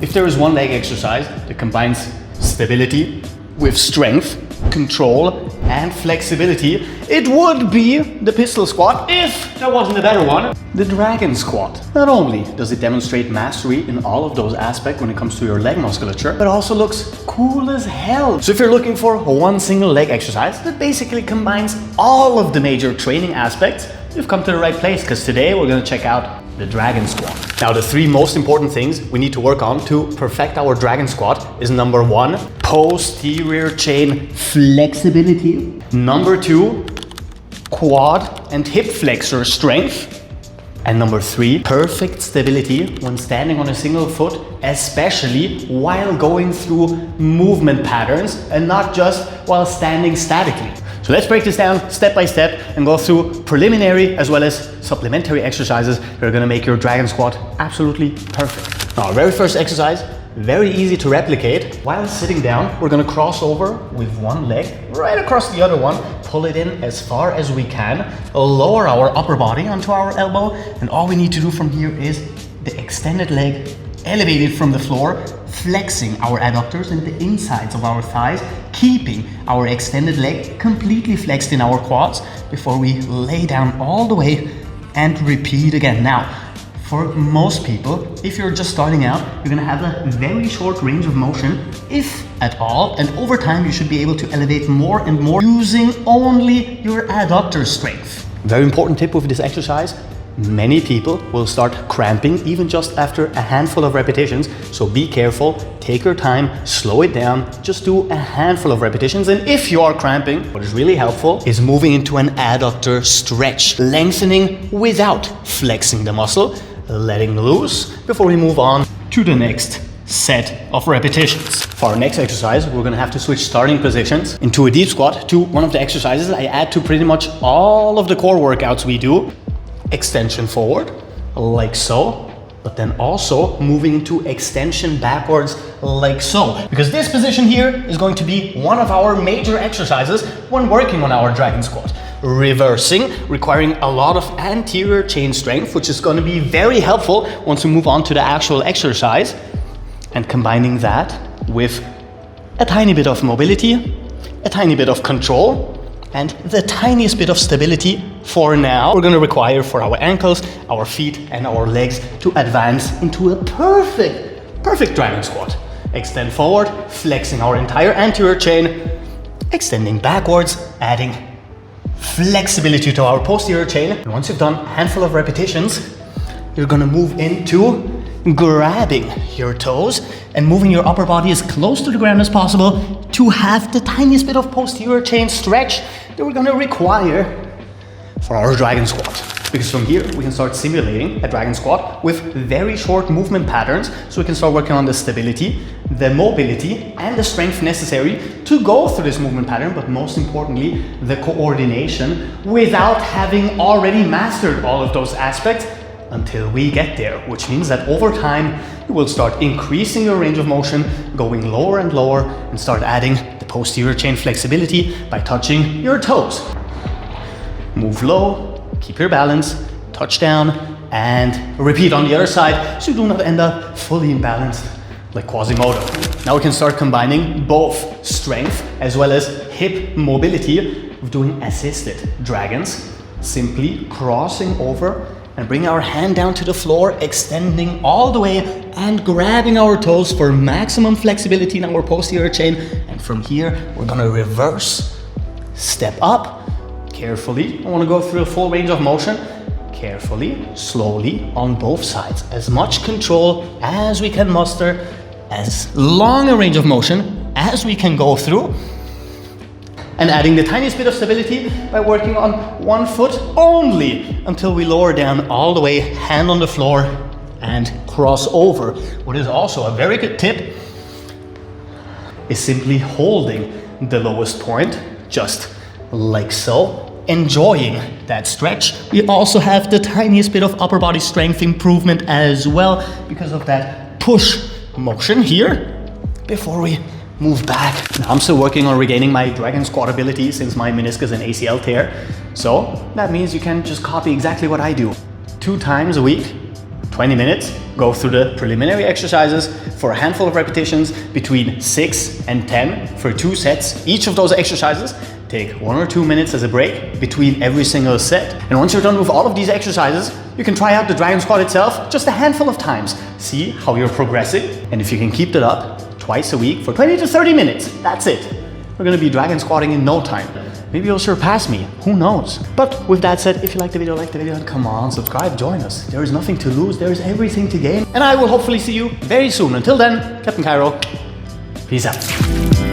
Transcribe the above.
If there is one leg exercise that combines stability with strength, control and flexibility, it would be the pistol squat if there wasn't a better one, the dragon squat. Not only does it demonstrate mastery in all of those aspects when it comes to your leg musculature, but also looks cool as hell. So if you're looking for one single leg exercise that basically combines all of the major training aspects, you've come to the right place, because today we're going to check out the dragon squat. Now, the three most important things we need to work on to perfect our dragon squat is number 1, posterior chain flexibility. Number 2, quad and hip flexor strength. And number 3, perfect stability when standing on a single foot, especially while going through movement patterns and not just while standing statically. So let's break this down step by step and go through preliminary as well as supplementary exercises that are going to make your dragon squat absolutely perfect. Now, our very first exercise, very easy to replicate. While sitting down, we're going to cross over with one leg right across the other one, pull it in as far as we can, lower our upper body onto our elbow, and all we need to do from here is the extended leg elevated from the floor, flexing our adductors and the insides of our thighs, keeping our extended leg completely flexed in our quads before we lay down all the way and repeat again. Now, for most people, if you're just starting out, you're gonna have a very short range of motion, if at all, and over time you should be able to elevate more and more using only your adductor strength. Very important tip with this exercise: many people will start cramping even just after a handful of repetitions, so be careful, take your time, slow it down, just do a handful of repetitions. And if you are cramping, what is really helpful is moving into an adductor stretch, lengthening without flexing the muscle, letting loose before we move on to the next set of repetitions. For our next exercise, we're going to have to switch starting positions into a deep squat to one of the exercises I add to pretty much all of the core workouts we do. Extension forward, like so, but then also moving into extension backwards, like so. Because this position here is going to be one of our major exercises when working on our dragon squat. Reversing, requiring a lot of anterior chain strength, which is going to be very helpful once we move on to the actual exercise. And combining that with a tiny bit of mobility, a tiny bit of control, and the tiniest bit of stability for now, we're going to require for our ankles, our feet, and our legs to advance into a perfect dragon squat. Extend forward, flexing our entire anterior chain, extending backwards, adding flexibility to our posterior chain. And once you've done a handful of repetitions, you're going to move into grabbing your toes and moving your upper body as close to the ground as possible to have the tiniest bit of posterior chain stretch that we're going to require for our dragon squat. Because from here we can start simulating a dragon squat with very short movement patterns, so we can start working on the stability, the mobility and the strength necessary to go through this movement pattern, but most importantly the coordination, without having already mastered all of those aspects until we get there, which means that over time you will start increasing your range of motion, going lower and lower, and start adding the posterior chain flexibility by touching your toes. Move low, keep your balance, touch down, and repeat on the other side so you do not end up fully imbalanced like Quasimodo. Now we can start combining both strength as well as hip mobility with doing assisted dragons, simply crossing over and bring our hand down to the floor, extending all the way and grabbing our toes for maximum flexibility in our posterior chain. And from here, we're gonna reverse, step up, carefully. I wanna go through a full range of motion, carefully, slowly, on both sides. As much control as we can muster, as long a range of motion as we can go through. And adding the tiniest bit of stability by working on one foot only until we lower down all the way, hand on the floor, and cross over. What is also a very good tip is simply holding the lowest point, just like so, enjoying that stretch. We also have the tiniest bit of upper body strength improvement as well because of that push motion here before we move back. Now, I'm still working on regaining my dragon squat ability since my meniscus and ACL tear. So that means you can just copy exactly what I do. 2 times a week, 20 minutes, go through the preliminary exercises for a handful of repetitions between 6 and 10 for 2 sets. Each of those exercises, take 1 or 2 minutes as a break between every single set. And once you're done with all of these exercises, you can try out the dragon squat itself just a handful of times. See how you're progressing. And if you can keep that up twice a week for 20 to 30 minutes, that's it. We're gonna be dragon squatting in no time. Maybe you'll surpass me, who knows? But with that said, if you like the video, and come on, subscribe, join us. There is nothing to lose, there is everything to gain. And I will hopefully see you very soon. Until then, Captain Cairo, peace out.